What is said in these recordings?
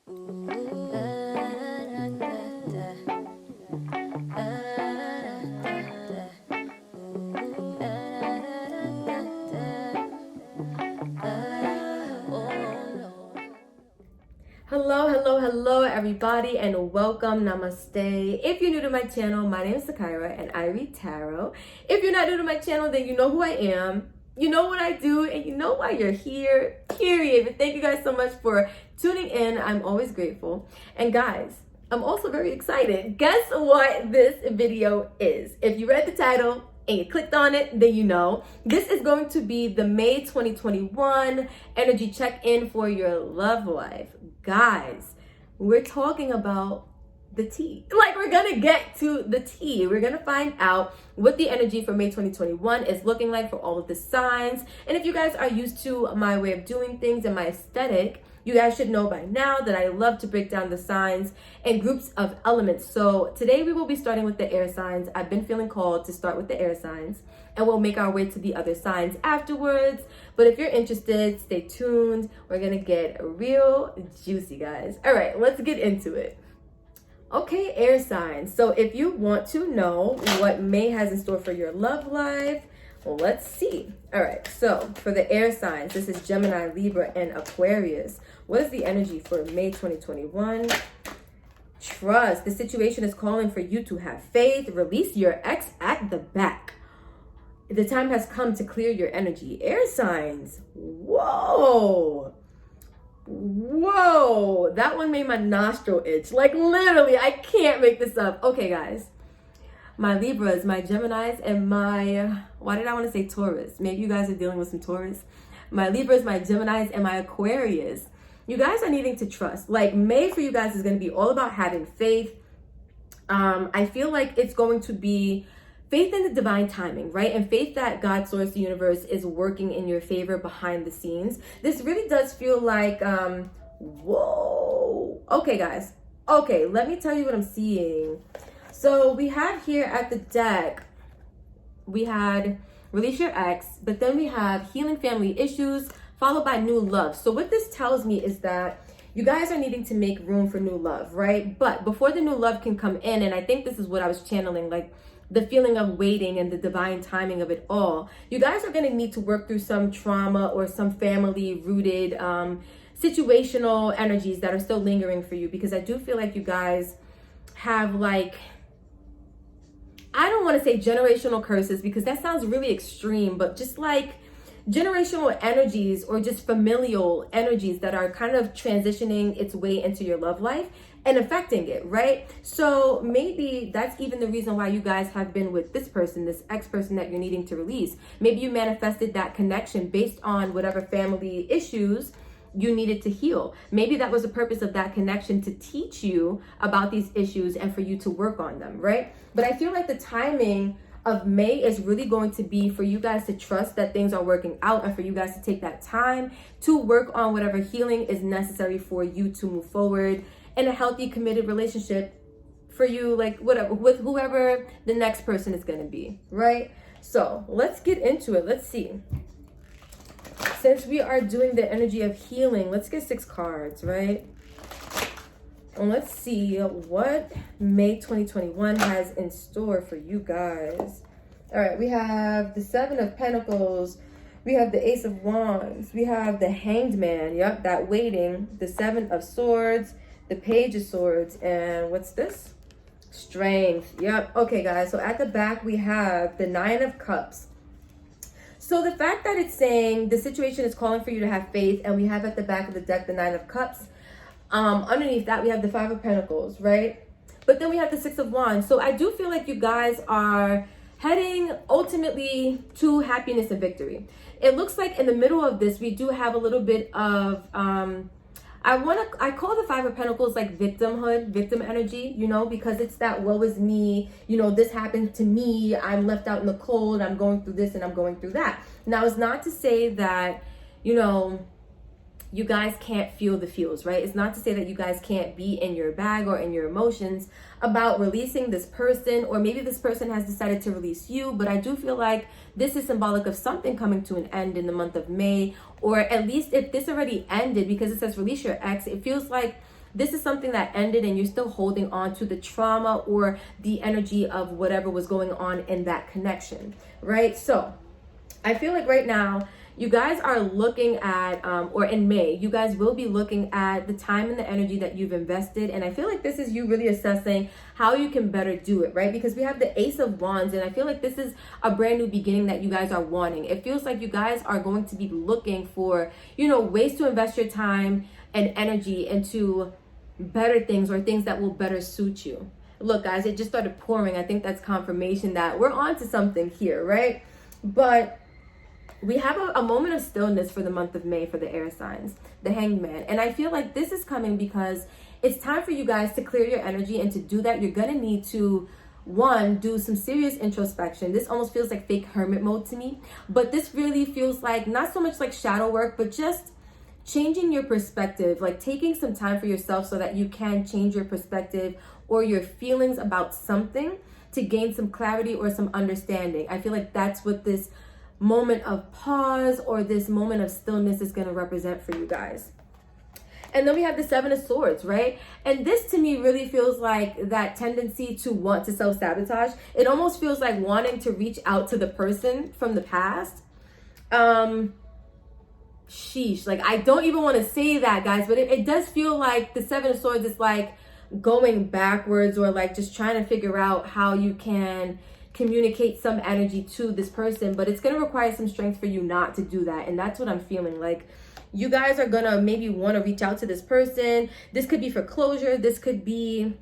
Hello everybody, and welcome. Namaste. If you're new to my channel, my name is Sakaira and I read tarot. If you're not new to my channel, then you know who I am, you know what I do, and you know why you're here, period. But thank you guys so much for tuning in. I'm always grateful. And guys, I'm also very excited. Guess what this video is? If you read the title and you clicked on it, then you know. This is going to be the May 2021 energy check-in for your love life. Guys, we're talking about the tea. Like, we're gonna get to the tea. We're gonna find out what the energy for May 2021 is looking like for all of the signs. And if you guys are used to my way of doing things and my aesthetic, you guys should know by now that I love to break down the signs and groups of elements. So today we will be starting with the air signs. I've been feeling called to start with the air signs, and we'll make our way to the other signs afterwards. But if you're interested, stay tuned. We're gonna get real juicy, guys. All right, let's get into it. Okay, air signs. So if you want to know what May has in store for your love life, let's see. All right, so for the air signs, this is Gemini, Libra, and Aquarius. What is the energy for May 2021? Trust. The situation is calling for you to have faith. Release your ex at the back. The time has come to clear your energy. Air signs. Whoa. Whoa. That one made my nostril itch. Like, literally, I can't make this up. Okay, guys. My Libras, my Geminis, and my, why did I want to say Taurus? Maybe you guys are dealing with some Taurus. My Libras, my Geminis, and my Aquarius. You guys are needing to trust. Like, May for you guys is going to be all about having faith. I feel like it's going to be faith in the divine timing, right? And faith that God, source, the universe is working in your favor behind the scenes. This really does feel like, whoa. Okay, guys. Okay, let me tell you what I'm seeing. So we have here at the deck, we had release your ex, but then we have healing family issues, followed by new love. So what this tells me is that you guys are needing to make room for new love, right? But before the new love can come in, and I think this is what I was channeling, like the feeling of waiting and the divine timing of it all, you guys are going to need to work through some trauma or some family rooted situational energies that are still lingering for you, because I do feel like you guys have, like, I don't want to say generational curses because that sounds really extreme, but just like generational energies or just familial energies that are kind of transitioning its way into your love life and affecting it, right? So maybe that's even the reason why you guys have been with this person, this ex-person that you're needing to release. Maybe you manifested that connection based on whatever family issues you needed to heal. Maybe that was the purpose of that connection, to teach you about these issues and for you to work on them, right? But I feel like the timing of May is really going to be for you guys to trust that things are working out, and for you guys to take that time to work on whatever healing is necessary for you to move forward in a healthy, committed relationship for you, like whatever, with whoever the next person is going to be, right? So let's get into it. Let's see. Since we are doing the energy of healing, let's get 6 cards, right? And let's see what May 2021 has in store for you guys. All right, we have the 7 of Pentacles. We have the Ace of Wands. We have the Hanged Man. Yep, that waiting. The 7 of Swords. The Page of Swords. And what's this? Strength. Yep. Okay, guys. So at the back, we have the 9 of Cups. So the fact that it's saying the situation is calling for you to have faith, and we have at the back of the deck the 9 of Cups. Underneath that, we have the 5 of Pentacles, right? But then we have the 6 of Wands. So I do feel like you guys are heading ultimately to happiness and victory. It looks like in the middle of this, we do have a little bit of, I call the 5 of Pentacles like victimhood, victim energy, you know, because it's that woe is me, you know, this happened to me, I'm left out in the cold, I'm going through this and I'm going through that. Now, it's not to say that, you know, you guys can't feel the feels, right? It's not to say that you guys can't be in your bag or in your emotions about releasing this person, or maybe this person has decided to release you, but I do feel like this is symbolic of something coming to an end in the month of May, or at least if this already ended, because it says release your ex, it feels like this is something that ended and you're still holding on to the trauma or the energy of whatever was going on in that connection, right? So I feel like right now, you guys are looking at, or in May, you guys will be looking at the time and the energy that you've invested. And I feel like this is you really assessing how you can better do it, right? Because we have the Ace of Wands, and I feel like this is a brand new beginning that you guys are wanting. It feels like you guys are going to be looking for, ways to invest your time and energy into better things or things that will better suit you. Look, guys, it just started pouring. I think that's confirmation that we're on to something here, right? But we have a moment of stillness for the month of May for the air signs, the Hanged Man. And I feel like this is coming because it's time for you guys to clear your energy. And to do that, you're going to need to, one, do some serious introspection. This almost feels like fake hermit mode to me. But this really feels like not so much like shadow work, but just changing your perspective, like taking some time for yourself so that you can change your perspective or your feelings about something to gain some clarity or some understanding. I feel like that's what this moment of pause or this moment of stillness is going to represent for you guys. And then we have the Seven of Swords, right? And this to me really feels like that tendency to want to self-sabotage. It almost feels like wanting to reach out to the person from the past. Sheesh, like I don't even want to say that, guys, but it does feel like the Seven of Swords is like going backwards or like just trying to figure out how you can communicate some energy to this person, but it's going to require some strength for you not to do that. And that's what I'm feeling like. You guys are going to maybe want to reach out to this person. This could be for closure. This could be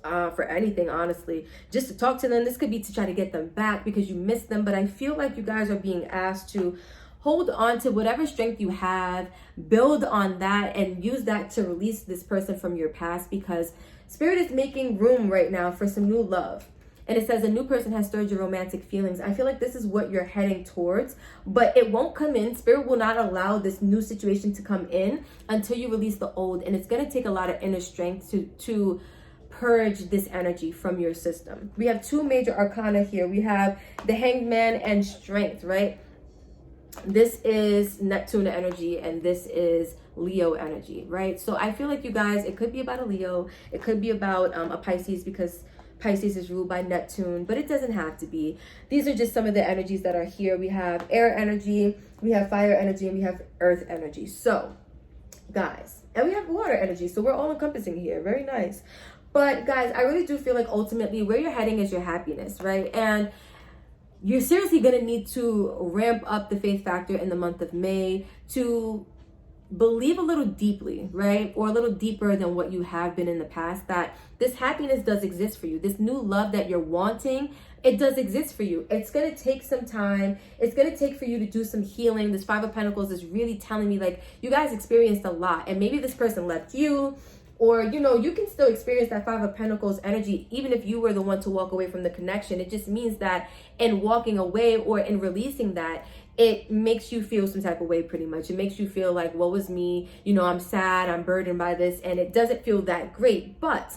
for anything, honestly, just to talk to them. This could be to try to get them back because you miss them. But I feel like you guys are being asked to hold on to whatever strength you have, build on that, and use that to release this person from your past, because Spirit is making room right now for some new love. And it says a new person has stirred your romantic feelings. I feel like this is what you're heading towards, but it won't come in. Spirit will not allow this new situation to come in until you release the old. And it's going to take a lot of inner strength to purge this energy from your system. We have two major arcana here. We have the Hanged Man and Strength, right? This is Neptune energy and this is Leo energy, right? So I feel like you guys, it could be about a Leo. It could be about a Pisces, because Pisces is ruled by Neptune, but it doesn't have to be. These are just some of the energies that are here. We have air energy, we have fire energy, and we have earth energy. So, guys, and we have water energy. So we're all encompassing here. Very nice. But guys, I really do feel like ultimately where you're heading is your happiness, right? And you're seriously going to need to ramp up the faith factor in the month of May to believe a little deeply, right? Or a little deeper than what you have been in the past, that this happiness does exist for you. This new love that you're wanting, it does exist for you. It's going to take some time. It's going to take for you to do some healing. This Five of Pentacles is really telling me like you guys experienced a lot, and maybe this person left you, or, you can still experience that Five of Pentacles energy, even if you were the one to walk away from the connection. It just means that in walking away or in releasing that, it makes you feel some type of way pretty much. It makes you feel like, woe is me, I'm sad, I'm burdened by this, and it doesn't feel that great. But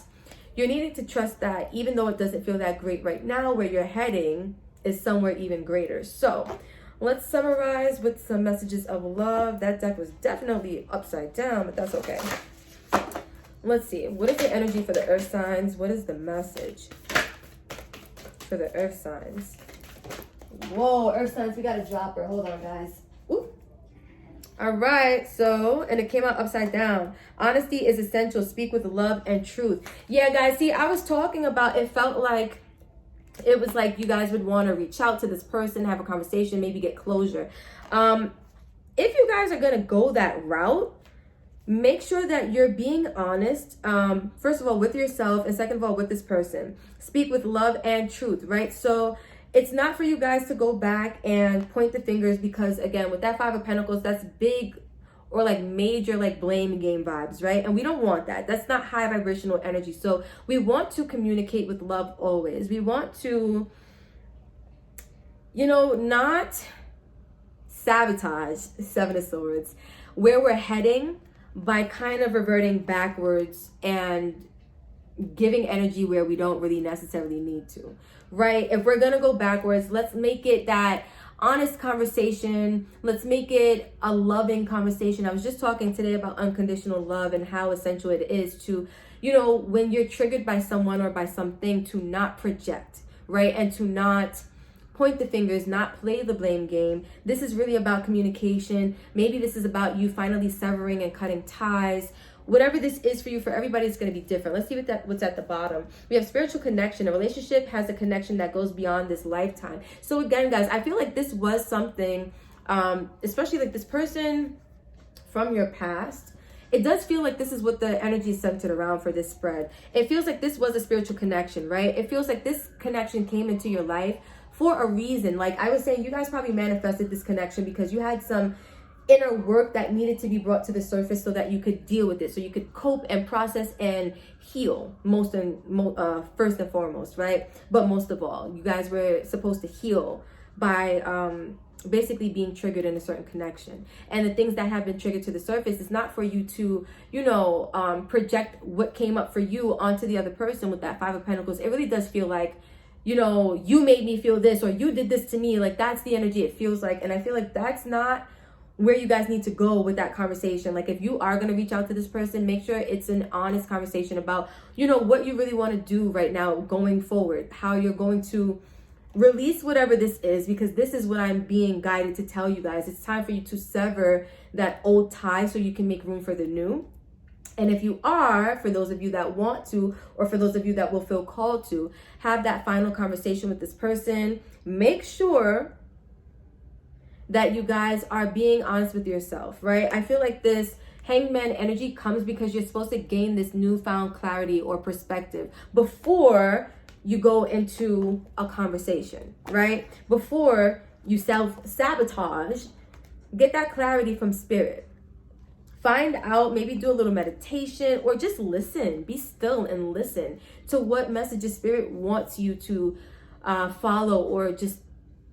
you're needing to trust that even though it doesn't feel that great right now, where you're heading is somewhere even greater. So let's summarize with some messages of love. That deck was definitely upside down, but that's okay. Let's see. What is the energy for the earth signs? What is the message for the earth signs? Whoa, earth signs, we got a dropper. Hold on, guys. Ooh. All right, so, and it came out upside down. Honesty is essential. Speak with love and truth. Yeah, guys, see, I was talking about, it felt like, it was like you guys would want to reach out to this person, have a conversation, maybe get closure. If you guys are going to go that route, make sure that you're being honest, first of all, with yourself, and second of all, with this person. Speak with love and truth, right? So it's not for you guys to go back and point the fingers, because again, with that Five of Pentacles, that's big or like major like blame game vibes, right? And we don't want that. That's not high vibrational energy. So we want to communicate with love always. We want to, not sabotage Seven of Swords, where we're heading, by kind of reverting backwards and giving energy where we don't really necessarily need to, right? If we're going to go backwards, let's make it that honest conversation. Let's make it a loving conversation. I was just talking today about unconditional love and how essential it is to, when you're triggered by someone or by something, to not project, right? And to not point the fingers, not play the blame game. This is really about communication. Maybe this is about you finally severing and cutting ties. Whatever this is for you, for everybody, it's going to be different. Let's see what's at the bottom. We have spiritual connection. A relationship has a connection that goes beyond this lifetime. So again, guys, I feel like this was something, especially like this person from your past. It does feel like this is what the energy is centered around for this spread. It feels like this was a spiritual connection, right? It feels like this connection came into your life for a reason. Like I was saying, you guys probably manifested this connection because you had some inner work that needed to be brought to the surface so that you could deal with it, so you could cope and process and heal first and foremost, right? But most of all, you guys were supposed to heal by basically being triggered in a certain connection. And the things that have been triggered to the surface is not for you to, project what came up for you onto the other person with that Five of Pentacles. It really does feel like, you made me feel this, or you did this to me. Like that's the energy it feels like. And I feel like that's not where you guys need to go with that conversation. Like if you are going to reach out to this person, make sure it's an honest conversation about, what you really want to do right now going forward, how you're going to release whatever this is, because this is what I'm being guided to tell you guys. It's time for you to sever that old tie so you can make room for the new. And if you are, for those of you that want to, or for those of you that will feel called to, have that final conversation with this person, make sure that you guys are being honest with yourself, right? I feel like this Hangman energy comes because you're supposed to gain this newfound clarity or perspective before you go into a conversation, right? Before you self-sabotage, get that clarity from spirit. Find out, maybe do a little meditation or just listen. Be still and listen to what messages spirit wants you to follow or just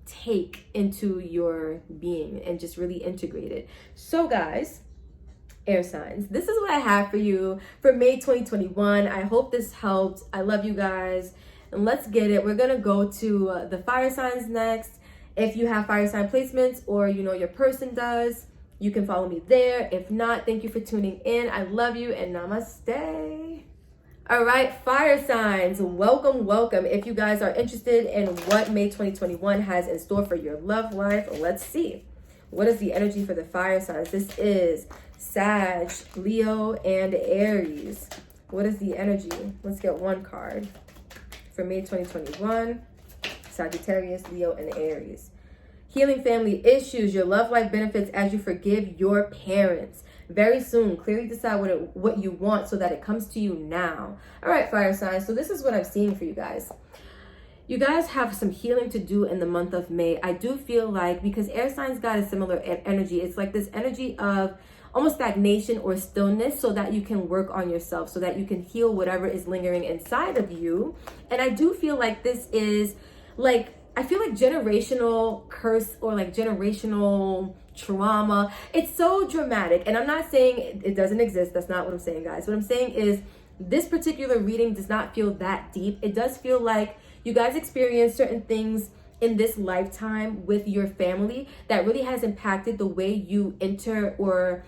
take into your being and just really integrate it. So guys, air signs, this is what I have for you for May 2021. I hope this helped. I love you guys. And let's get it. We're going to go to the fire signs next. If you have fire sign placements or your person does, you can follow me there. If not, thank you for tuning in. I love you and namaste. All right, fire signs, welcome. If you guys are interested in what May 2021 has in store for your love life, let's see. What is the energy for the fire signs? This is Sag, Leo, and Aries. What is the energy? Let's get one card for May 2021. Sagittarius, Leo, and Aries. Healing family issues. Your love life benefits as you forgive your parents. Very soon, clearly decide what you want so that it comes to you now. All right, fire signs. So this is what I'm seeing for you guys. You guys have some healing to do in the month of May. I do feel like, because air signs got a similar energy, it's like this energy of almost stagnation or stillness so that you can work on yourself, so that you can heal whatever is lingering inside of you. And I do feel like this is like, I feel like generational curse or like generational trauma. It's so dramatic. And I'm not saying it doesn't exist. That's not what I'm saying, guys. What I'm saying is this particular reading does not feel that deep. It does feel like you guys experience certain things in this lifetime with your family that really has impacted the way you enter or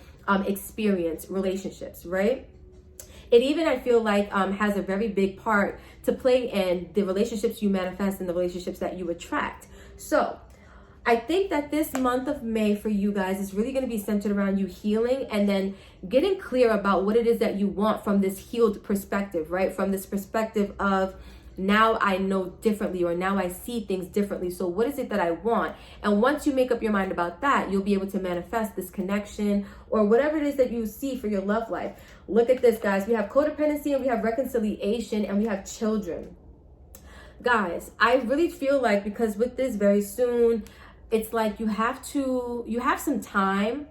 experience relationships, right? It even, I feel like, has a very big part to play in the relationships you manifest and the relationships that you attract. So I think that this month of May for you guys is really going to be centered around you healing and then getting clear about what it is that you want from this healed perspective, right? From this perspective of, now I know differently, or now I see things differently. So what is it that I want? And once you make up your mind about that, you'll be able to manifest this connection or whatever it is that you see for your love life. Look at this, guys. We have codependency and we have reconciliation and we have children. Guys, I really feel like, because with this very soon, it's like you have some time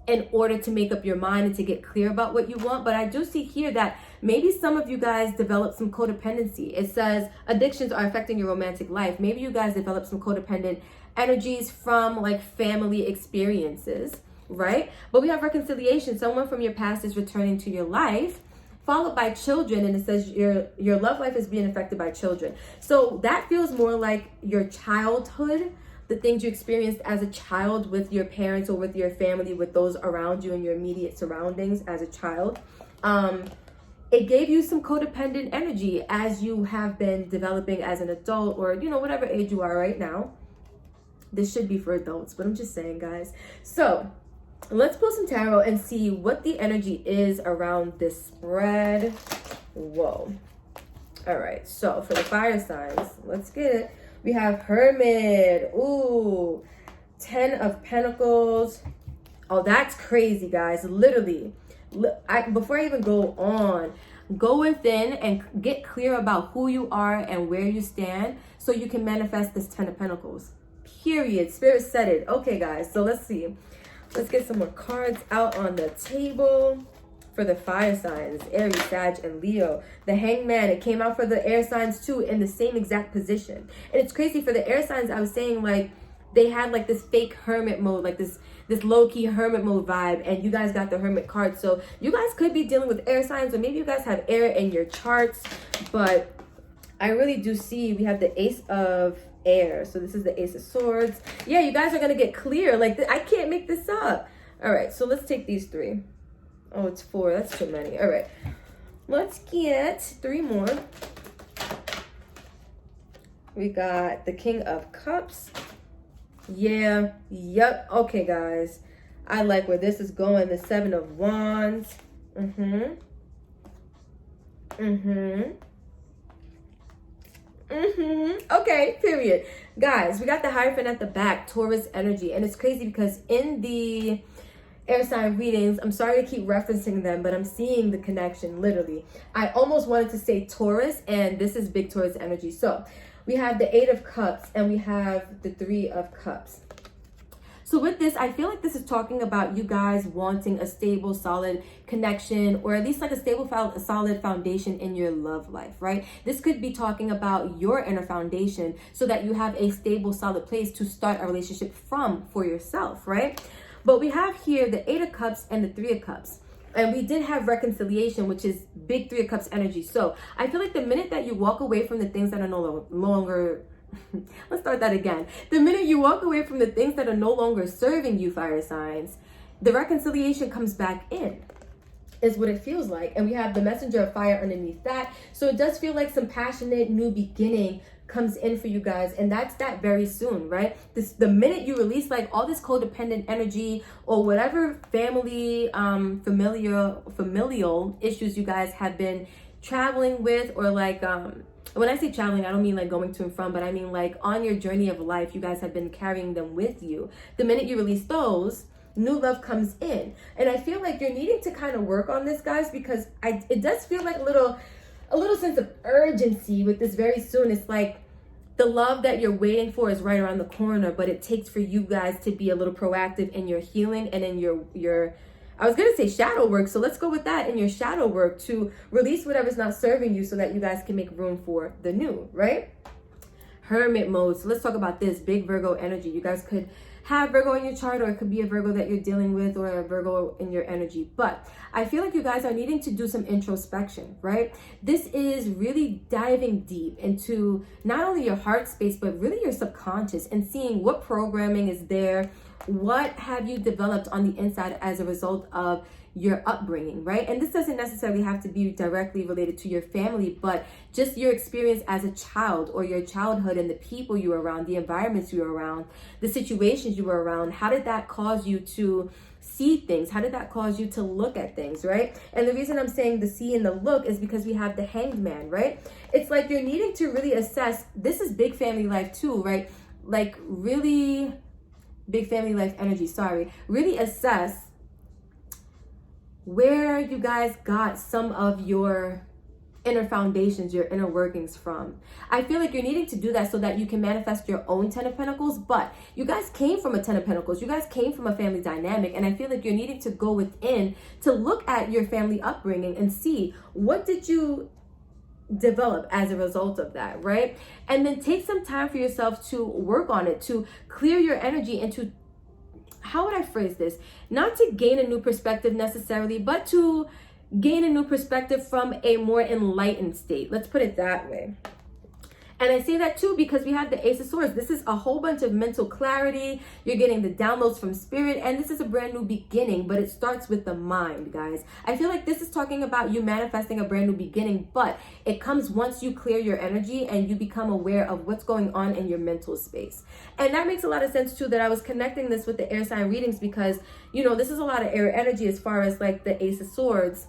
in order to make up your mind and to get clear about what you want. But I do see here that maybe some of you guys develop some codependency. It says addictions are affecting your romantic life. Maybe you guys develop some codependent energies from like family experiences, right? But we have reconciliation. Someone from your past is returning to your life, followed by children. And it says your love life is being affected by children. So that feels more like your childhood. the things you experienced as a child with your parents or with your family, with those around you and your immediate surroundings as a child. It gave you some codependent energy as you have been developing as an adult, or, you know, whatever age you are right now. This should be for adults, but I'm just saying, guys. So let's pull some tarot and see what the energy is around this spread. Whoa. All right, so for the fire signs, let's get it. We have Hermit. Ooh, 10 of Pentacles. Oh, that's crazy, guys. Literally. Before I even go on, go within and get clear about who you are and where you stand so you can manifest this 10 of Pentacles. Period. Spirit said it. Okay, guys, so let's see. Let's get some more cards out on the table for the fire signs, Aries, Sag, and Leo. The Hangman, it came out for the air signs too in the same exact position. And it's crazy for the air signs. I was saying, like, they had like this fake hermit mode, like this low-key hermit mode vibe, and you guys got the hermit card. So you guys could be dealing with air signs, or maybe you guys have air in your charts. But I really do see we have the Ace of Air. So this is the Ace of Swords. Yeah, you guys are gonna get clear. Like, I can't make this up. All right, so let's take these 3. Oh, it's 4. That's too many. All right, let's get 3 more. We got the King of Cups. Yeah, yep. Okay, guys, I like where this is going. The 7 of Wands. Okay, period. Guys, we got the Hierophant at the back, Taurus energy. And it's crazy because in the air sign readings, I'm sorry to keep referencing them, but I'm seeing the connection, literally. I almost wanted to say Taurus, and this is big Taurus energy. So we have the 8 of Cups and we have the 3 of Cups. So with this, I feel like this is talking about you guys wanting a stable, solid connection, or at least like a stable, solid foundation in your love life, right? This could be talking about your inner foundation so that you have a stable, solid place to start a relationship from for yourself, right? But we have here the 8 of Cups and the 3 of Cups. And we did have reconciliation, which is big 3 of Cups energy. So I feel like the minute that you walk away from the things that are no longer let's start that again. The minute you walk away from the things that are no longer serving you, fire signs, the reconciliation comes back in, is what it feels like. And we have the Messenger of Fire underneath that. So it does feel like some passionate new beginning comes in for you guys, and that's that very soon, right? The minute you release like all this codependent energy or whatever family familial issues you guys have been traveling with, or like when I say traveling, I don't mean like going to and from, but I mean like on your journey of life, you guys have been carrying them with you. The minute you release those, new love comes in. And I feel like you're needing to kind of work on this, guys, because it does feel like a little sense of urgency with this very soon. It's like the love that you're waiting for is right around the corner, but it takes for you guys to be a little proactive in your healing and in your I was going to say shadow work, so let's go with that, in your shadow work, to release whatever's not serving you so that you guys can make room for the new, right? Hermit mode. So let's talk about this big Virgo energy. You guys could have Virgo in your chart, or it could be a Virgo that you're dealing with, or a Virgo in your energy. But I feel like you guys are needing to do some introspection, right? This is really diving deep into not only your heart space, but really your subconscious, and seeing what programming is there. What have you developed on the inside as a result of your upbringing, right? And this doesn't necessarily have to be directly related to your family, but just your experience as a child, or your childhood and the people you were around, the environments you were around, the situations you were around. How did that cause you to see things? How did that cause you to look at things, right? And the reason I'm saying the see and the look is because we have the Hanged Man, right? It's like you're needing to really assess, this is big family life too, right? Like really big family life energy, really assess where you guys got some of your inner foundations, your inner workings from. I feel like you're needing to do that so that you can manifest your own 10 of Pentacles, but you guys came from a 10 of Pentacles. You guys came from a family dynamic, and I feel like you're needing to go within to look at your family upbringing and see what did you develop as a result of that, right? And then take some time for yourself to work on it, to clear your energy, and to, how would I phrase this? Not to gain a new perspective necessarily, but to gain a new perspective from a more enlightened state. Let's put it that way. And I say that too because we have the Ace of Swords. This is a whole bunch of mental clarity. You're getting the downloads from spirit, and this is a brand new beginning, but it starts with the mind, guys. I feel like this is talking about you manifesting a brand new beginning, but it comes once you clear your energy and you become aware of what's going on in your mental space. And that makes a lot of sense too, that I was connecting this with the air sign readings because, you know, this is a lot of air energy as far as like the Ace of Swords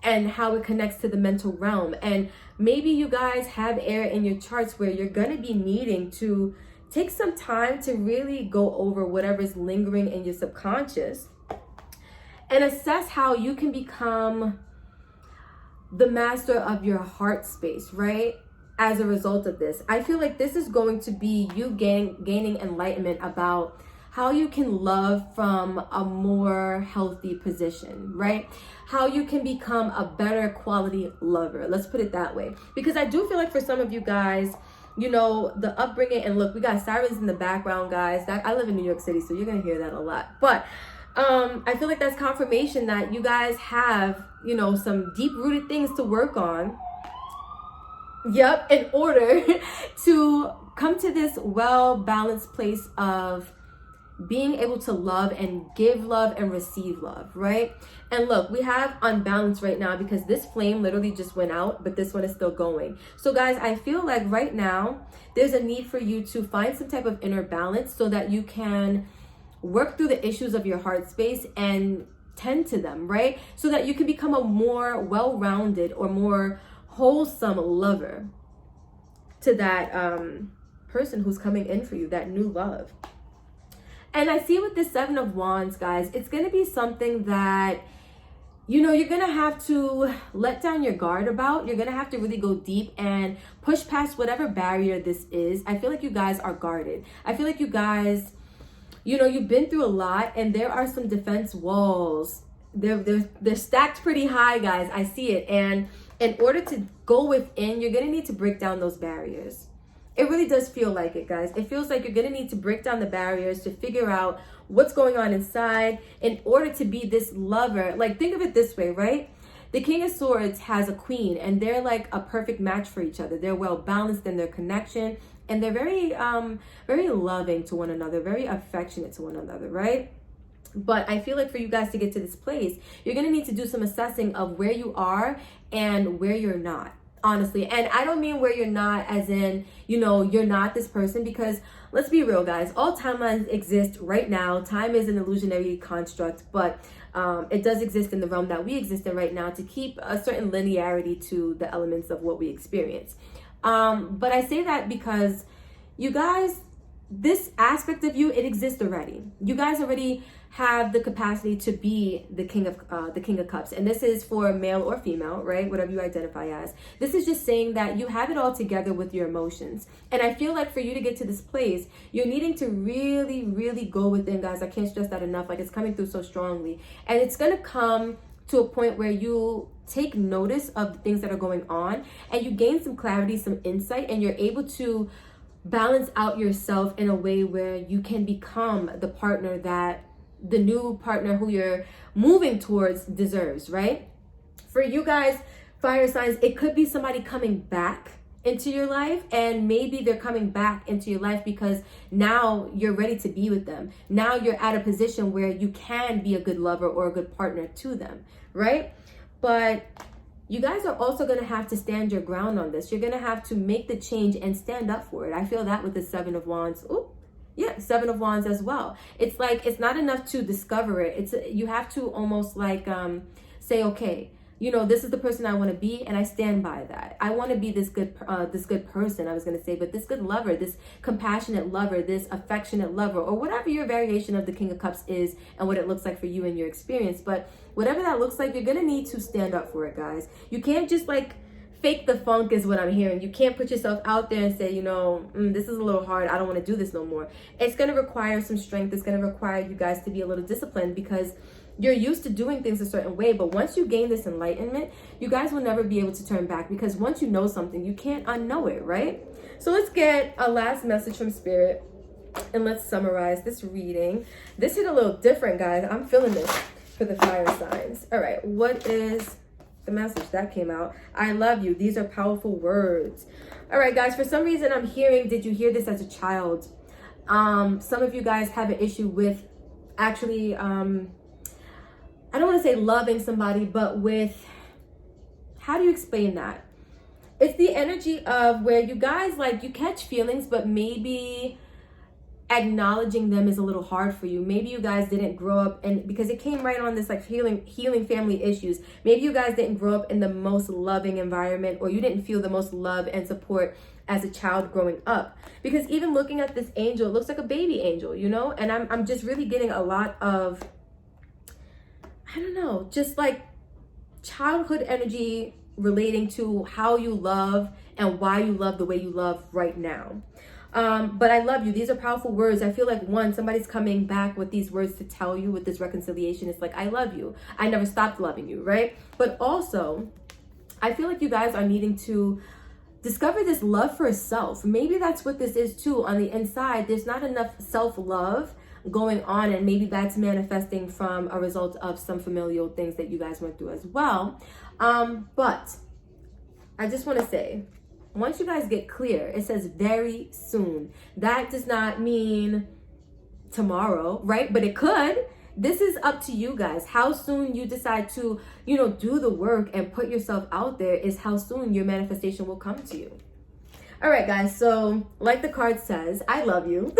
and how it connects to the mental realm. And maybe you guys have air in your charts where you're going to be needing to take some time to really go over whatever's lingering in your subconscious and assess how you can become the master of your heart space, right? As a result of this, I feel like this is going to be you gaining enlightenment about how you can love from a more healthy position, right? How you can become a better quality lover. Let's put it that way. Because I do feel like for some of you guys, you know, the upbringing, and look, we got sirens in the background, guys. That I live in New York City, so you're gonna hear that a lot. But I feel like that's confirmation that you guys have, you know, some deep-rooted things to work on. Yep, in order to come to this well-balanced place of being able to love and give love and receive love, right? And look, we have unbalance right now because this flame literally just went out, but this one is still going. So guys, I feel like right now there's a need for you to find some type of inner balance so that you can work through the issues of your heart space and tend to them, right? So that you can become a more well-rounded or more wholesome lover to that person who's coming in for you, that new love. And I see with the Seven of Wands, guys, it's going to be something that, you know, you're going to have to let down your guard about. You're going to have to really go deep and push past whatever barrier this is. I feel like you guys are guarded. I feel like you guys, you know, you've been through a lot and there are some defense walls. They're stacked pretty high, guys. I see it. And in order to go within, you're going to need to break down those barriers. It really does feel like it, guys. It feels like you're going to need to break down the barriers to figure out what's going on inside in order to be this lover. Like, think of it this way, right? The King of Swords has a queen and they're like a perfect match for each other. They're well balanced in their connection and they're very loving to one another, very affectionate to one another, right? But I feel like for you guys to get to this place, you're going to need to do some assessing of where you are and where you're not. Honestly, and I don't mean where you're not as in, you know, you're not this person, because let's be real, guys, all timelines exist right now. Time is an illusionary construct, but it does exist in the realm that we exist in right now to keep a certain linearity to the elements of what we experience. But I say that because you guys, this aspect of you, it exists already. You guys already have the capacity to be the King of Cups, and this is for male or female, right? Whatever you identify as. This is just saying that you have it all together with your emotions. And I feel like for you to get to this place, you're needing to really, really go within, guys. I can't stress that enough. Like, it's coming through so strongly, and it's gonna come to a point where you take notice of the things that are going on, and you gain some clarity, some insight, and you're able to balance out yourself in a way where you can become the partner that the new partner who you're moving towards deserves, right? For you guys, fire signs, it could be somebody coming back into your life, and maybe they're coming back into your life because now you're ready to be with them. Now you're at a position where you can be a good lover or a good partner to them, right? But you guys are also going to have to stand your ground on this. You're going to have to make the change and stand up for it. I feel that with the Seven of Wands. Ooh. Yeah, Seven of Wands as well. It's like, it's not enough to discover it. You have to almost like say, okay, you know, this is the person I want to be, and I stand by that. I want to be this good person, I was going to say, but this good lover, this compassionate lover, this affectionate lover, or whatever your variation of the King of Cups is and what it looks like for you and your experience. But whatever that looks like, you're going to need to stand up for it, guys. You can't just like fake the funk is what I'm hearing. You can't put yourself out there and say, you know, this is a little hard. I don't want to do this no more. It's going to require some strength. It's going to require you guys to be a little disciplined because you're used to doing things a certain way. But once you gain this enlightenment, you guys will never be able to turn back, because once you know something, you can't unknow it, right? So let's get a last message from Spirit and let's summarize this reading. This hit a little different, guys. I'm feeling this for the fire signs. All right. What is the message that came out. I love you. These are powerful words. All right, guys, for some reason I'm hearing, did you hear this as a child? Some of you guys have an issue with actually, I don't want to say loving somebody, but with, how do you explain that? It's the energy of where you guys, like, you catch feelings, but maybe acknowledging them is a little hard for you. Maybe you guys didn't grow up, and because it came right on this, like, healing family issues. Maybe you guys didn't grow up in the most loving environment, or you didn't feel the most love and support as a child growing up. Because even looking at this angel, it looks like a baby angel, you know? And I'm just really getting a lot of, I don't know, just like childhood energy relating to how you love and why you love the way you love right now. But I love you. These are powerful words. I feel like, one, somebody's coming back with these words to tell you with this reconciliation. It's like, I love you. I never stopped loving you, right? But also, I feel like you guys are needing to discover this love for self. Maybe that's what this is too. On the inside, there's not enough self-love going on, and maybe that's manifesting from a result of some familial things that you guys went through as well. But I just want to say, once you guys get clear, it says very soon. That does not mean tomorrow, right? But it could. This is up to you guys. How soon you decide to, do the work and put yourself out there is how soon your manifestation will come to you. All right, guys. So like the card says, I love you.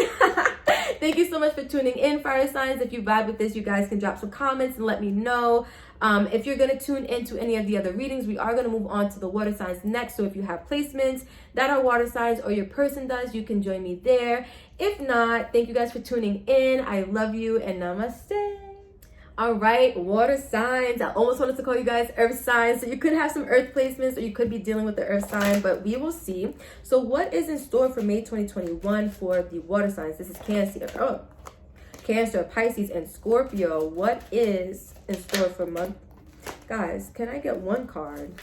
Thank you so much for tuning in, fire signs. If you vibe with this, you guys can drop some comments and let me know. If you're going to tune into any of the other readings, we are going to move on to the water signs next. So if you have placements that are water signs, or your person does, you can join me there. If not, thank you guys for tuning in. I love you and namaste. All right, water signs. I almost wanted to call you guys earth signs. So you could have some earth placements, or you could be dealing with the earth sign, but we will see. So what is in store for May 2021 for the water signs? This is Cancer, Pisces, and Scorpio. What is in store for month? Guys, can I get one card?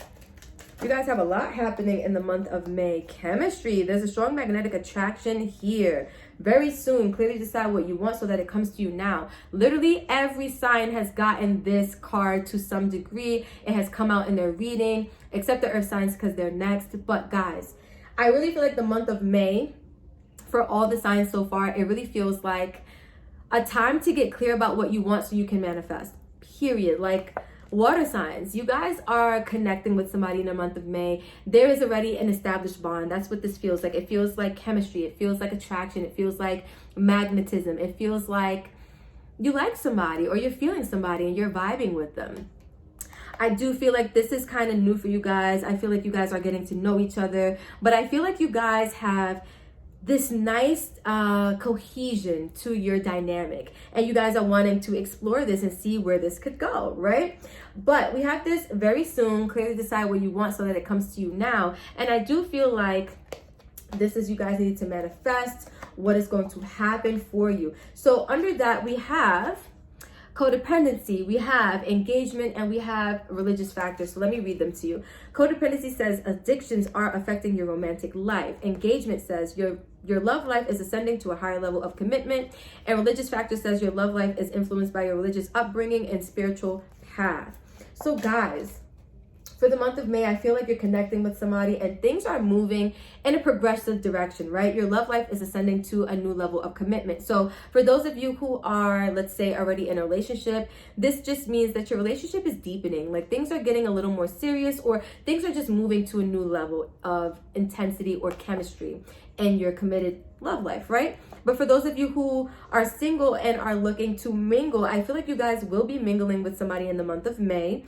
You guys have a lot happening in the month of May. Chemistry. There's a strong magnetic attraction here. Very soon, clearly decide what you want so that it comes to you now. Literally every sign has gotten this card to some degree. It has come out in their reading, except the earth signs because they're next. But guys, I really feel like the month of May, for all the signs so far, it really feels like a time to get clear about what you want so you can manifest. Period. Like, water signs, you guys are connecting with somebody in the month of May. There is already an established bond. That's what this feels like. It feels like chemistry. It feels like attraction. It feels like magnetism. It feels like you like somebody, or you're feeling somebody and you're vibing with them. I do feel like this is kind of new for you guys. I feel like you guys are getting to know each other, but I feel like you guys have this nice cohesion to your dynamic, and you guys are wanting to explore this and see where this could go, right? But we have this very soon. Clearly decide what you want so that it comes to you now. And I do feel like this is, you guys need to manifest what is going to happen for you. So under that, we have codependency, we have engagement, and we have religious factors. So let me read them to you. Codependency says addictions are affecting your romantic life. Engagement says your love life is ascending to a higher level of commitment. And religious factor says your love life is influenced by your religious upbringing and spiritual path. So guys, for the month of May, I feel like you're connecting with somebody and things are moving in a progressive direction, right? Your love life is ascending to a new level of commitment. So for those of you who are, let's say, already in a relationship, this just means that your relationship is deepening. Like, things are getting a little more serious, or things are just moving to a new level of intensity or chemistry in your committed love life, right? But for those of you who are single and are looking to mingle, I feel like you guys will be mingling with somebody in the month of May.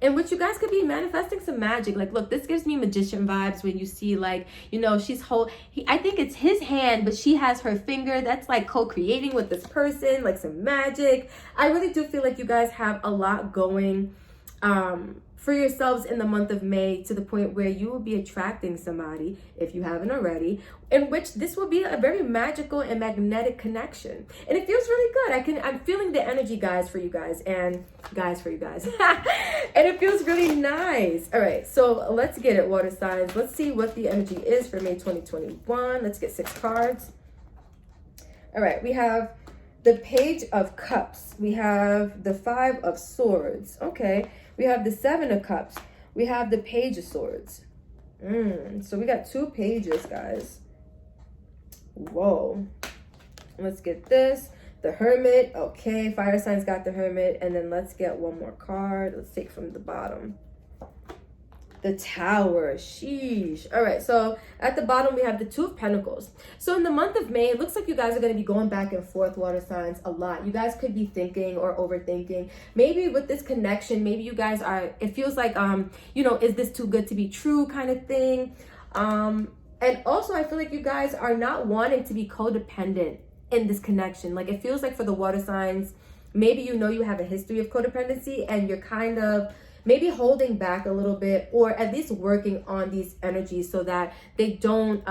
In which you guys could be manifesting some magic. Like, look, this gives me magician vibes when you see, like, I think it's his hand, but she has her finger. That's like co-creating with this person, like some magic. I really do feel like you guys have a lot going for yourselves in the month of May, to the point where you will be attracting somebody, if you haven't already, in which this will be a very magical and magnetic connection. And it feels really good. I'm feeling the energy, guys, for you guys, and guys for you guys. And it feels really nice. All right, so let's get it, water signs. Let's see what the energy is for May 2021. Let's get 6 cards. All right, we have the Page of Cups. We have the 5 of Swords. Okay. We have the Seven of Cups. We have the Page of Swords. So we got 2 pages, guys. Whoa. Let's get this. The Hermit. Okay, fire signs got the Hermit. And then let's get one more card. Let's take from the bottom. The Tower. Sheesh. All right, so at the bottom we have the Two of Pentacles. So in the month of May, it looks like you guys are going to be going back and forth, water signs, a lot. You guys could be thinking or overthinking. Maybe with this connection, maybe you guys are, it feels like, you know, is this too good to be true kind of thing. And also I feel like you guys are not wanting to be codependent in this connection. Like it feels like for the water signs, maybe you know you have a history of codependency and you're kind of maybe holding back a little bit, or at least working on these energies so that they don't,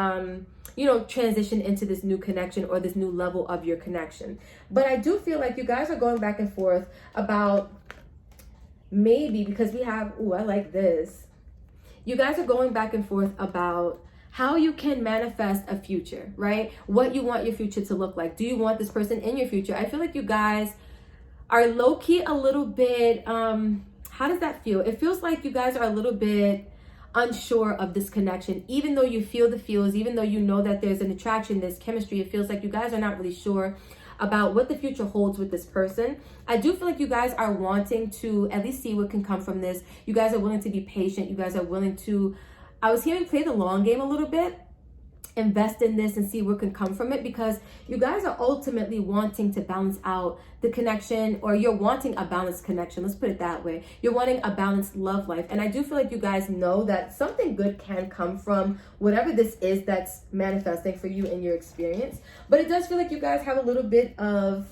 you know, transition into this new connection or this new level of your connection. But I do feel like you guys are going back and forth about maybe, because we have, ooh, I like this. You guys are going back and forth about how you can manifest a future, right? What you want your future to look like. Do you want this person in your future? I feel like you guys are low-key a little bit, how does that feel? It feels like you guys are a little bit unsure of this connection. Even though you feel the feels, even though you know that there's an attraction, there's chemistry, it feels like you guys are not really sure about what the future holds with this person. I do feel like you guys are wanting to at least see what can come from this. You guys are willing to be patient. You guys are willing to, I was hearing, play the long game a little bit. Invest in this and see what can come from it, because you guys are ultimately wanting to balance out the connection, or you're wanting a balanced connection. Let's put it that way. You're wanting a balanced love life. And I do feel like you guys know that something good can come from whatever this is that's manifesting for you in your experience. But it does feel like you guys have a little bit of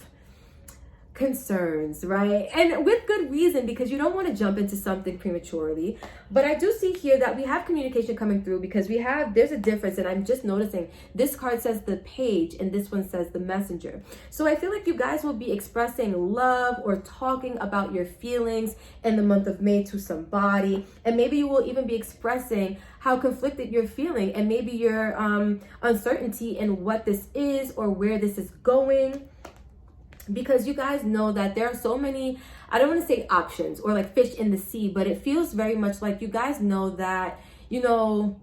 concerns, right? And with good reason, because you don't want to jump into something prematurely. But I do see here that we have communication coming through, because we have, there's a difference. And I'm just noticing this card says the Page and this one says the Messenger. So I feel like you guys will be expressing love or talking about your feelings in the month of May to somebody. And maybe you will even be expressing how conflicted you're feeling, and maybe your uncertainty in what this is or where this is going. Because you guys know that there are so many, I don't want to say options or like fish in the sea, but it feels very much like you guys know that, you know,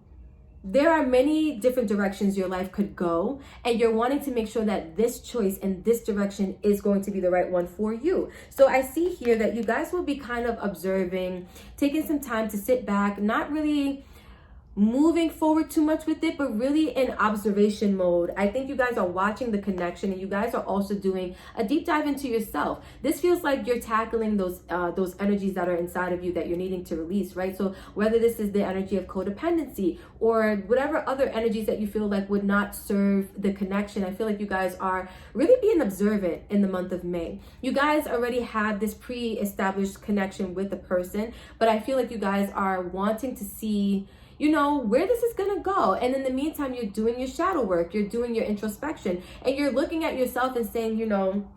there are many different directions your life could go, and you're wanting to make sure that this choice and this direction is going to be the right one for you. So I see here that you guys will be kind of observing, taking some time to sit back, not really moving forward too much with it, but really in observation mode. I think you guys are watching the connection, and you guys are also doing a deep dive into yourself. This feels like you're tackling those energies that are inside of you that you're needing to release, right? So whether this is the energy of codependency or whatever other energies that you feel like would not serve the connection, I feel like you guys are really being observant in the month of May. You guys already had this pre-established connection with the person, but I feel like you guys are wanting to see, you know, where this is gonna go. And in the meantime, you're doing your shadow work, you're doing your introspection, and you're looking at yourself and saying, you know,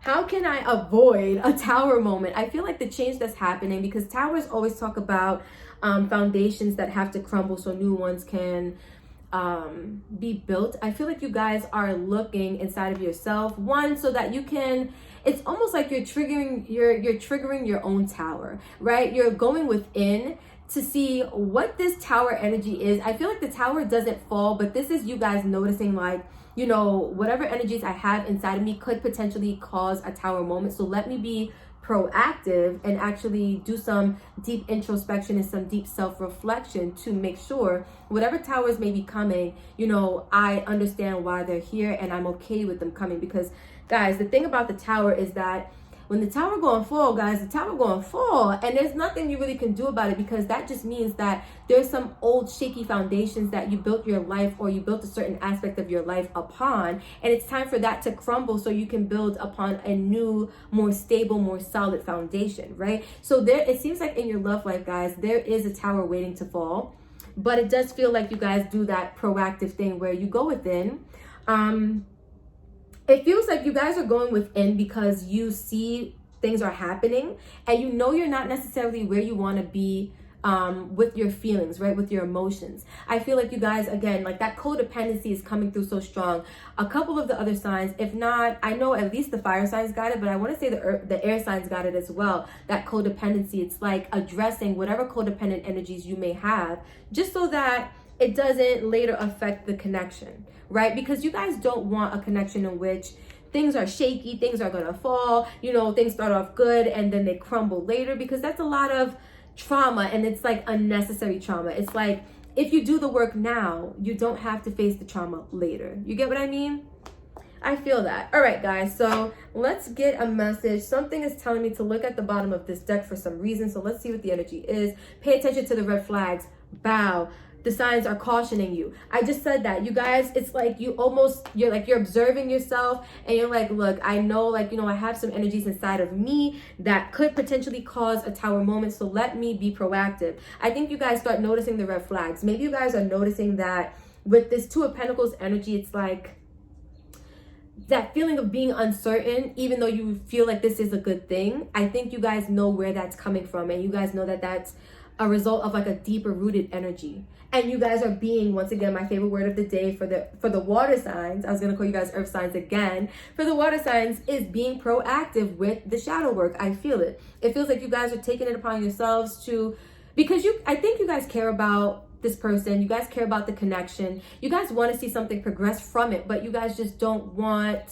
how can I avoid a tower moment? I feel like the change that's happening, because towers always talk about foundations that have to crumble so new ones can be built. I feel like you guys are looking inside of yourself, one, so that you can, it's almost like you're triggering your own tower, right? You're going within to see what this tower energy is. I feel like the tower doesn't fall, but this is you guys noticing, like, you know, whatever energies I have inside of me could potentially cause a tower moment. So let me be proactive and actually do some deep introspection and some deep self-reflection to make sure whatever towers may be coming, you know, I understand why they're here and I'm okay with them coming. Because guys, the thing about the tower is that when the tower going fall, guys, the tower going fall, and there's nothing you really can do about it, because that just means that there's some old shaky foundations that you built your life, or you built a certain aspect of your life upon, and it's time for that to crumble so you can build upon a new, more stable, more solid foundation, right? So there, it seems like in your love life, guys, there is a tower waiting to fall, but it does feel like you guys do that proactive thing where you go within. It feels like you guys are going within because you see things are happening, and you know you're not necessarily where you want to be with your feelings, right? With your emotions. I feel like you guys, again, like that codependency is coming through so strong. A couple of the other signs, if not, I know at least the fire signs got it, but I want to say the air signs got it as well. That codependency, it's like addressing whatever codependent energies you may have, just so that it doesn't later affect the connection, right? Because you guys don't want a connection in which things are shaky, things are gonna fall, things start off good and then they crumble later, because that's a lot of trauma, and it's like unnecessary trauma. It's like, if you do the work now, you don't have to face the trauma later. You get what I mean? I feel that. All right, guys, so let's get a message. Something is telling me to look at the bottom of this deck for some reason, so let's see what the energy is. Pay attention to the red flags. Bow. The signs are cautioning you. I just said that. You guys, it's like you're observing yourself and you're like, look, I know, I have some energies inside of me that could potentially cause a tower moment. So let me be proactive. I think you guys start noticing the red flags. Maybe you guys are noticing that with this Two of Pentacles energy, it's like that feeling of being uncertain, even though you feel like this is a good thing. I think you guys know where that's coming from, and you guys know that that's a result of like a deeper rooted energy. And you guys are being, once again, my favorite word of the day for the water signs. I was gonna call you guys earth signs again. For the water signs, is being proactive with the shadow work. I feel it. It feels like you guys are taking it upon yourselves to, because I think you guys care about this person. You guys care about the connection. You guys want to see something progress from it, but you guys just don't want,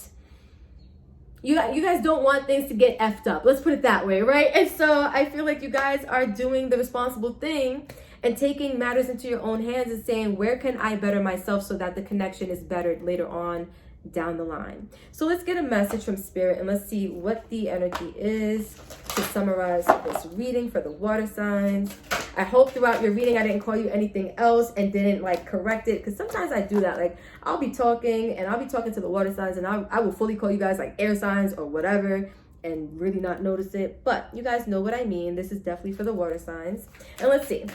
you guys don't want things to get effed up. Let's put it that way, right? And so I feel like you guys are doing the responsible thing and taking matters into your own hands and saying, where can I better myself so that the connection is bettered later on down the line? So let's get a message from Spirit and let's see what the energy is to summarize this reading for the water signs. I hope throughout your reading I didn't call you anything else and didn't correct it, because sometimes I do that. I'll be talking to the water signs and I will fully call you guys air signs or whatever and really not notice it. But you guys know what I mean. This is definitely for the water signs. And let's see.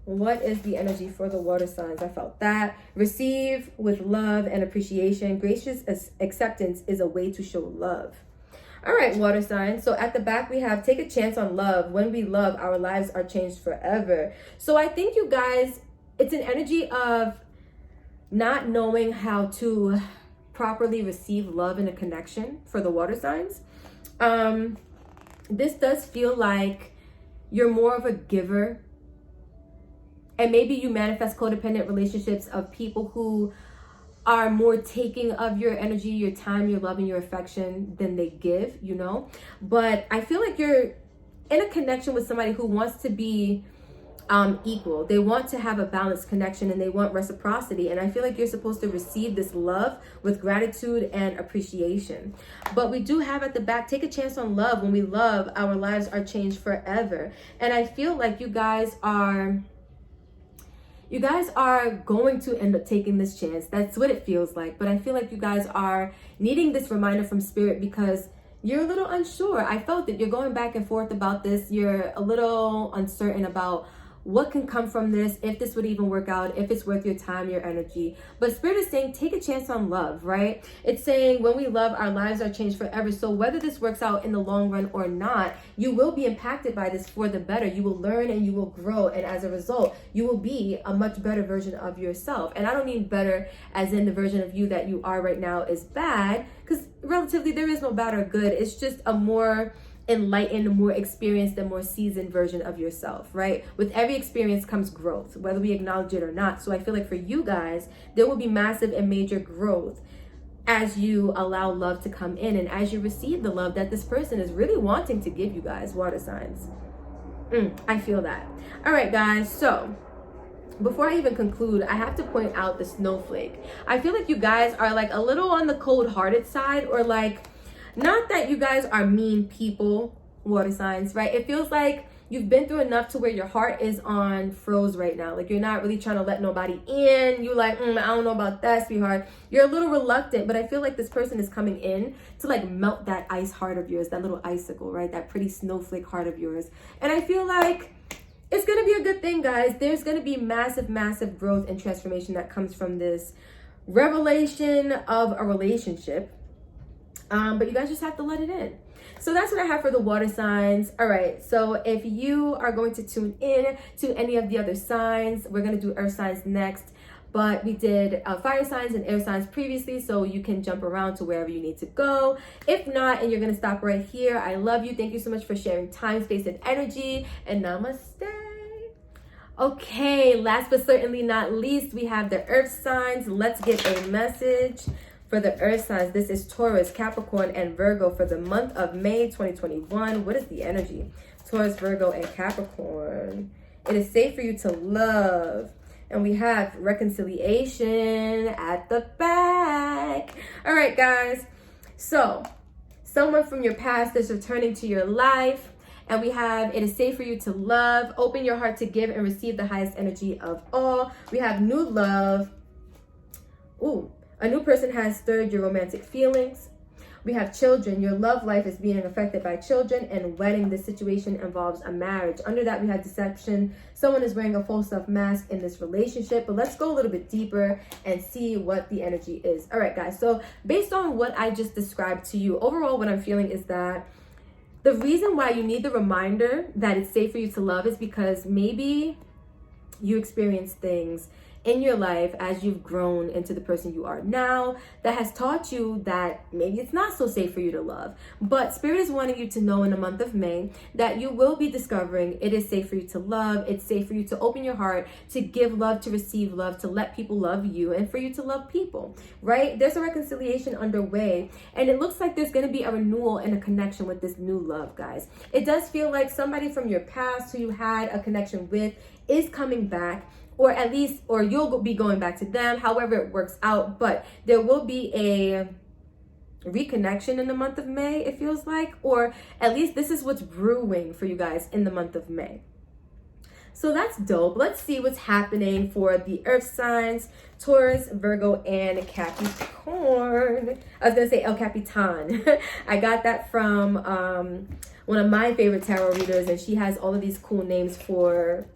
What is the energy for the water signs? I felt that. Receive with love and appreciation. Gracious acceptance is a way to show love. All right, water signs. So at the back we have, take a chance on love. When we love, our lives are changed forever. So I think you guys, it's an energy of not knowing how to properly receive love in a connection for the water signs. This does feel like you're more of a giver. And maybe you manifest codependent relationships of people who are more taking of your energy, your time, your love, and your affection than they give, But I feel like you're in a connection with somebody who wants to be equal. They want to have a balanced connection and they want reciprocity. And I feel like you're supposed to receive this love with gratitude and appreciation. But we do have at the back, take a chance on love. When we love, our lives are changed forever. And I feel like you guys are going to end up taking this chance. That's what it feels like. But I feel like you guys are needing this reminder from Spirit because you're a little unsure. I felt that you're going back and forth about this. You're a little uncertain about what can come from this, if this would even work out, if it's worth your time, your energy. But Spirit is saying, take a chance on love, right? It's saying when we love, our lives are changed forever. So whether this works out in the long run or not, you will be impacted by this for the better. You will learn and you will grow. And as a result, you will be a much better version of yourself. And I don't mean better as in the version of you that you are right now is bad, because relatively there is no bad or good. It's just a more enlightened, more experienced, and more seasoned version of yourself, right? With every experience comes growth, whether we acknowledge it or not. So I feel like for you guys, there will be massive and major growth as you allow love to come in and as you receive the love that this person is really wanting to give you guys, water signs. I feel that. All right, guys, so before I even conclude, I have to point out the snowflake. I feel like you guys are a little on the cold-hearted side, or not that you guys are mean people, water signs, right? It feels like you've been through enough to where your heart is on froze right now. You're not really trying to let nobody in. You're I don't know about that, sweetheart. You're a little reluctant, but I feel like this person is coming in to melt that ice heart of yours, that little icicle, right? That pretty snowflake heart of yours. And I feel like it's going to be a good thing, guys. There's going to be massive, massive growth and transformation that comes from this revelation of a relationship. But you guys just have to let it in. So that's what I have for the water signs. All right, so if you are going to tune in to any of the other signs, we're going to do earth signs next. But we did fire signs and air signs previously, so you can jump around to wherever you need to go. If not, and you're going to stop right here, I love you. Thank you so much for sharing time, space, and energy. And namaste. Okay, last but certainly not least, we have the earth signs. Let's get a message for the earth signs. This is Taurus, Capricorn, and Virgo for the month of May 2021. What is the energy? Taurus, Virgo, and Capricorn. It is safe for you to love. And we have reconciliation at the back. All right, guys. So, someone from your past is returning to your life. And we have, it is safe for you to love. Open your heart to give and receive the highest energy of all. We have new love. Ooh, a new person has stirred your romantic feelings. We have children. Your love life is being affected by children and wedding. This situation involves a marriage. Under that, we have deception. Someone is wearing a false self mask in this relationship. But let's go a little bit deeper and see what the energy is. All right, guys. So based on what I just described to you, overall, what I'm feeling is that the reason why you need the reminder that it's safe for you to love is because maybe you experience things in your life as you've grown into the person you are now that has taught you that maybe it's not so safe for you to love. But Spirit is wanting you to know in the month of May that you will be discovering it is safe for you to love. It's safe for you to open your heart, to give love, to receive love, to let people love you, and for you to love people, right? There's a reconciliation underway, and it looks like there's going to be a renewal and a connection with this new love, guys. It does feel like somebody from your past who you had a connection with is coming back, or at least, or you'll be going back to them, however it works out. But there will be a reconnection in the month of May, it feels like, or at least this is what's brewing for you guys in the month of May. So that's dope. Let's see what's happening for the earth signs, Taurus, Virgo, and Capricorn. I was gonna say El Capitan. I got that from one of my favorite tarot readers, and she has all of these cool names for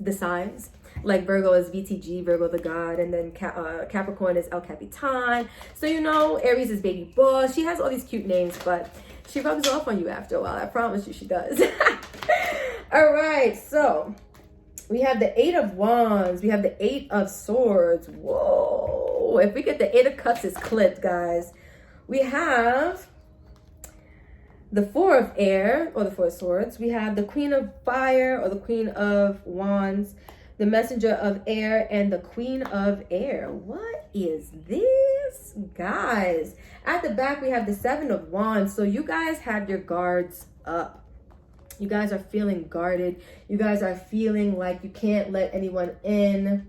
the signs. Like Virgo is VTG, Virgo the God, and then Capricorn is El Capitan. So you know, Aries is Baby Boss. She has all these cute names, but she rubs off on you after a while. I promise you she does. All right, so we have the Eight of Wands. We have the Eight of Swords. Whoa. If we get the Eight of Cups, it's clipped, guys. We have the Four of Air, or the Four of Swords. We have the Queen of Fire, or the Queen of Wands, the Messenger of Air, and the Queen of Air. What is this, guys? At the back, we have the Seven of Wands. So you guys have your guards up. You guys are feeling guarded. You guys are feeling like you can't let anyone in.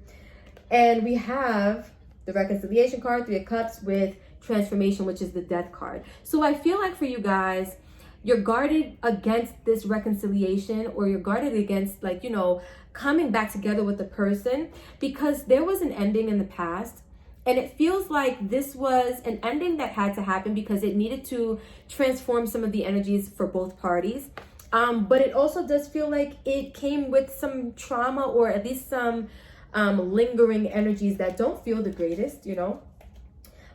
And we have the Reconciliation card, Three of Cups, with Transformation, which is the Death card. So I feel like for you guys, you're guarded against this reconciliation, or you're guarded against, like, you know, coming back together with the person, because there was an ending in the past. And it feels like this was an ending that had to happen because it needed to transform some of the energies for both parties. But it also does feel like it came with some trauma, or at least some lingering energies that don't feel the greatest, you know.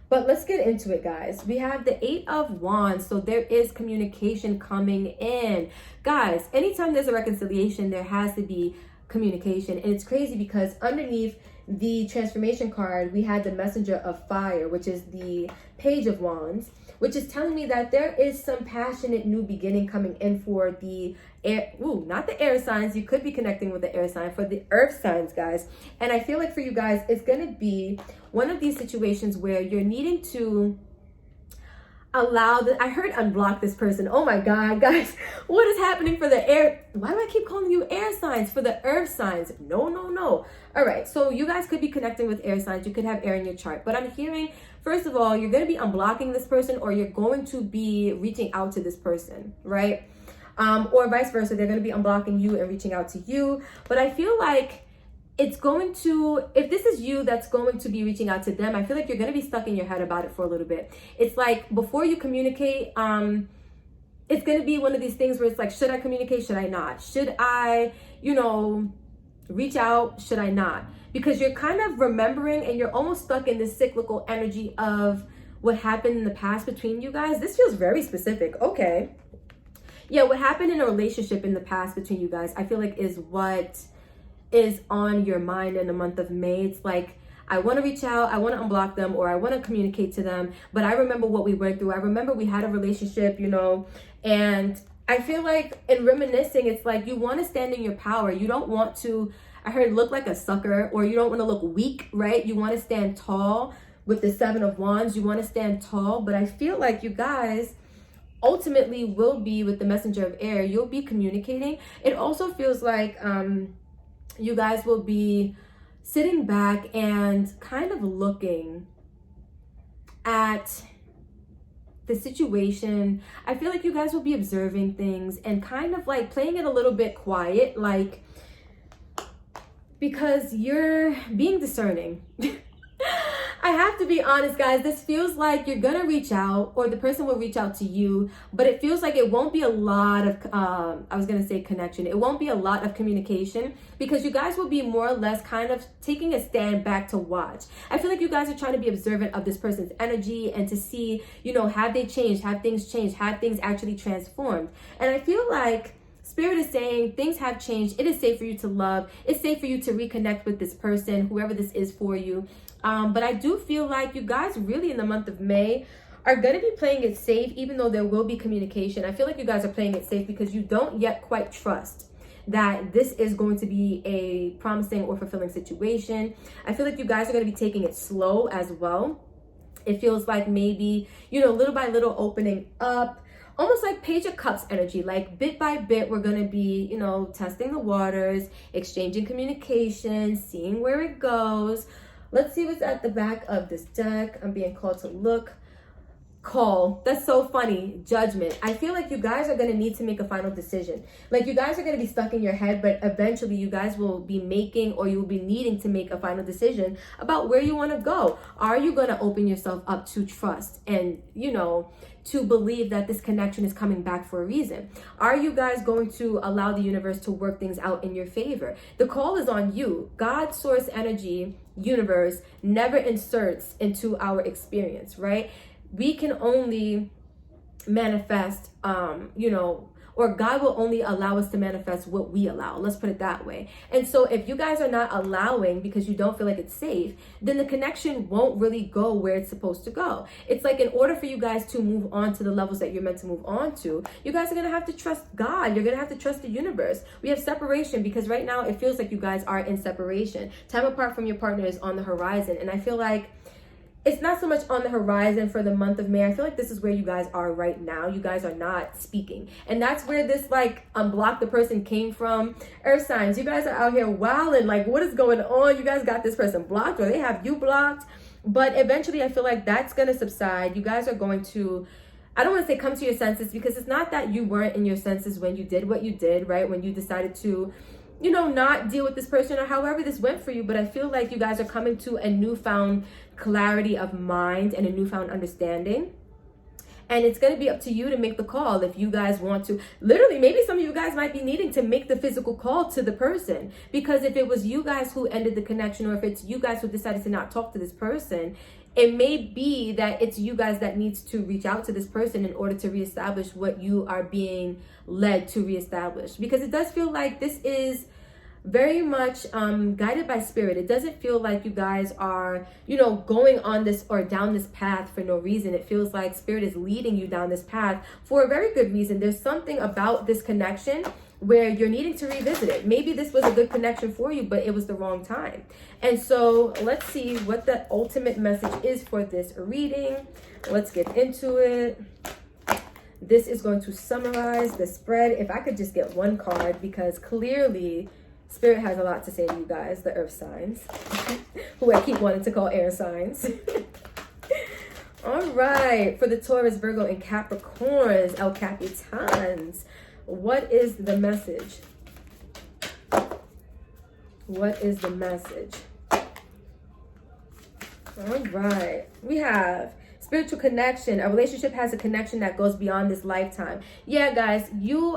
But let's get into it, guys. We have the Eight of Wands. So there is communication coming in. Guys, anytime there's a reconciliation, there has to be communication. And it's crazy because underneath the Transformation card, we had the Messenger of Fire, which is the Page of Wands, which is telling me that there is some passionate new beginning coming in for the air, not the air signs. You could be connecting with the air sign, for the earth signs, guys. And I feel like for you guys, it's going to be one of these situations where you're needing to allow I heard unblock this person. Oh my God, guys, what is happening for the air? Why do I keep calling you air signs? For the earth signs. No. All right, so you guys could be connecting with air signs. You could have air in your chart, but I'm hearing, first of all, you're going to be unblocking this person, or you're going to be reaching out to this person, right? Or vice versa. They're going to be unblocking you and reaching out to you. But I feel like it's going to, if this is you that's going to be reaching out to them, I feel like you're going to be stuck in your head about it for a little bit. It's like before you communicate, it's going to be one of these things where it's like, should I communicate? Should I not? Should I, reach out? Should I not? Because you're kind of remembering, and you're almost stuck in this cyclical energy of what happened in the past between you guys. This feels very specific. Okay. Yeah, what happened in a relationship in the past between you guys, I feel like is what is on your mind in the month of May. It's like, I want to reach out, I want to unblock them, or I want to communicate to them, but I remember what we went through. I remember we had a relationship, you know, and I feel like in reminiscing, it's like you want to stand in your power. You don't want to, I heard, look like a sucker, or you don't want to look weak, right? You want to stand tall with the Seven of Wands. You want to stand tall, but I feel like you guys ultimately will be with the Messenger of Air. You'll be communicating. It also feels like you guys will be sitting back and kind of looking at the situation. I feel like you guys will be observing things and kind of like playing it a little bit quiet, like, because you're being discerning. I have to be honest, guys. This feels like you're gonna reach out, or the person will reach out to you, but it feels like it won't be a lot of, I was gonna say connection. It won't be a lot of communication, because you guys will be more or less kind of taking a stand back to watch. I feel like you guys are trying to be observant of this person's energy and to see, you know, have they changed? Have things changed? Have things actually transformed? And I feel like Spirit is saying things have changed. It is safe for you to love. It's safe for you to reconnect with this person, whoever this is for you. But I do feel like you guys really in the month of May are going to be playing it safe, even though there will be communication. I feel like you guys are playing it safe because you don't yet quite trust that this is going to be a promising or fulfilling situation. I feel like you guys are going to be taking it slow as well. It feels like maybe, you know, little by little opening up. Almost like Page of Cups energy, like bit by bit, we're going to be, you know, testing the waters, exchanging communication, seeing where it goes. Let's see what's at the back of this deck. I'm being called to look. Call. That's so funny. Judgment. I feel like you guys are going to need to make a final decision. Like you guys are going to be stuck in your head, but eventually you guys will be making, or you will be needing to make a final decision about where you want to go. Are you going to open yourself up to trust and, you know, to believe that this connection is coming back for a reason? Are you guys going to allow the universe to work things out in your favor? The call is on you. God, source, energy, universe never inserts into our experience, right? We can only manifest, you know, or God will only allow us to manifest what we allow. Let's put it that way. And so if you guys are not allowing because you don't feel like it's safe, then the connection won't really go where it's supposed to go. It's like in order for you guys to move on to the levels that you're meant to move on to, you guys are going to have to trust God. You're going to have to trust the universe. We have separation because right now it feels like you guys are in separation. Time apart from your partner is on the horizon. And I feel like it's not so much on the horizon for the month of May. I feel like this is where you guys are right now. You guys are not speaking. And that's where this like unblock the person came from. Earth signs, you guys are out here wilding. Like, what is going on? You guys got this person blocked, or they have you blocked. But eventually I feel like that's going to subside. You guys are going to, I don't want to say come to your senses, because it's not that you weren't in your senses when you did what you did, right? When you decided to, you know, not deal with this person or however this went for you. But I feel like you guys are coming to a newfound clarity of mind and a newfound understanding. And it's going to be up to you to make the call if you guys want to. Literally, maybe some of you guys might be needing to make the physical call to the person. Because if it was you guys who ended the connection, or if it's you guys who decided to not talk to this person, it may be that it's you guys that needs to reach out to this person in order to reestablish what you are being led to reestablish. Because it does feel like this is very much guided by spirit. It doesn't feel like you guys are, you know, going on this or down this path for no reason. It feels like spirit is leading you down this path for a very good reason. There's something about this connection where you're needing to revisit it. Maybe this was a good connection for you, but it was the wrong time. And so let's see what the ultimate message is for this reading. Let's get into it. This is going to summarize the spread. If I could just get one card, because clearly Spirit has a lot to say to you guys, the earth signs, who I keep wanting to call air signs. All right, for the Taurus, Virgo, and Capricorns, El Capitans, what is the message? What is the message? All right, we have spiritual connection. A relationship has a connection that goes beyond this lifetime. Yeah, guys,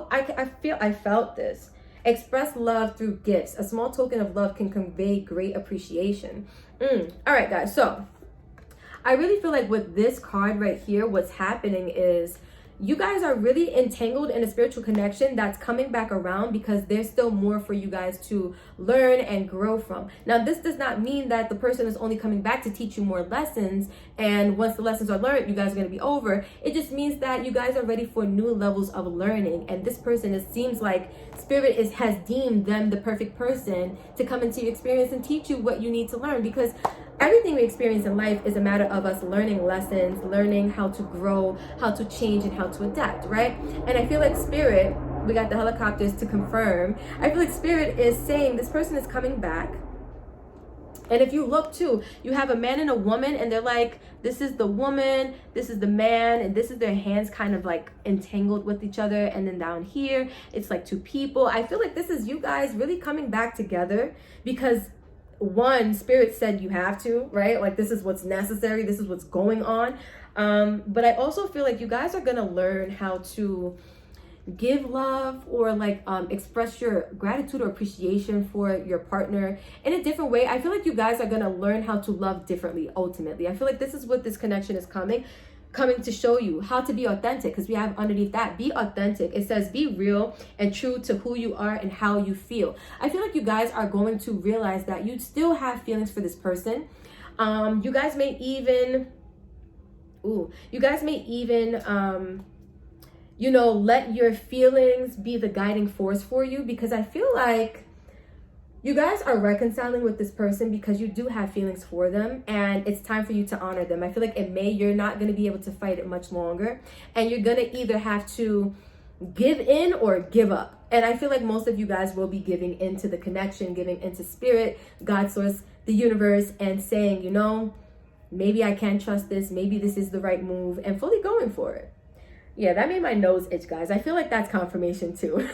I felt this. Express love through gifts. A small token of love can convey great appreciation. All right, guys. So I really feel like with this card right here, what's happening is you guys are really entangled in a spiritual connection that's coming back around because there's still more for you guys to learn and grow from. Now, this does not mean that the person is only coming back to teach you more lessons, and once the lessons are learned, you guys are going to be over. It just means that you guys are ready for new levels of learning, and this person, it seems like Spirit has deemed them the perfect person to come into your experience and teach you what you need to learn, because everything we experience in life is a matter of us learning lessons, learning how to grow, how to change, and how to adapt, right? And I feel like Spirit, we got the helicopters to confirm. I feel like Spirit is saying this person is coming back. And if you look too, you have a man and a woman, and they're like, this is the woman, this is the man, and this is their hands kind of like entangled with each other. And then down here, it's like two people. I feel like this is you guys really coming back together because one, Spirit said you have to, right? Like, this is what's necessary, this is what's going on. But I also feel like you guys are gonna learn how to give love or like express your gratitude or appreciation for your partner in a different way. I feel like you guys are gonna learn how to love differently ultimately. I feel like this is what this connection is coming to show you, how to be authentic, because we have underneath that, be authentic. It says be real and true to who you are and how you feel. I feel like you guys are going to realize that you still have feelings for this person. You guys may even let your feelings be the guiding force for you, because I feel like you guys are reconciling with this person because you do have feelings for them, and it's time for you to honor them. I feel like in May, you're not going to be able to fight it much longer, and you're going to either have to give in or give up. And I feel like most of you guys will be giving into the connection, giving into Spirit, God, source, the universe, and saying, maybe I can trust this, maybe this is the right move, and fully going for it. Yeah, that made my nose itch, guys. I feel like that's confirmation too.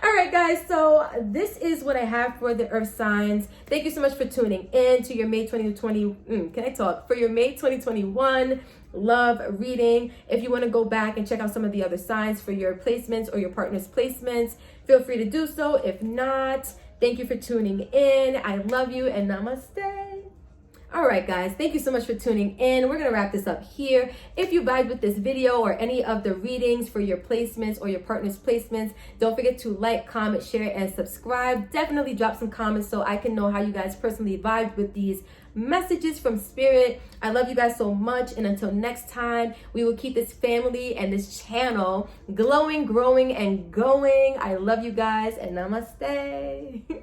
All right, guys, so this is what I have for the earth signs. Thank you so much for tuning in to your May 2020, for your May 2021 love reading. If you want to go back and check out some of the other signs for your placements or your partner's placements, feel free to do so. If not, thank you for tuning in. I love you and namaste. All right, guys, thank you so much for tuning in. We're going to wrap this up here. If you vibed with this video or any of the readings for your placements or your partner's placements, don't forget to like, comment, share, and subscribe. Definitely drop some comments so I can know how you guys personally vibed with these messages from Spirit. I love you guys so much. And until next time, we will keep this family and this channel glowing, growing, and going. I love you guys, and namaste.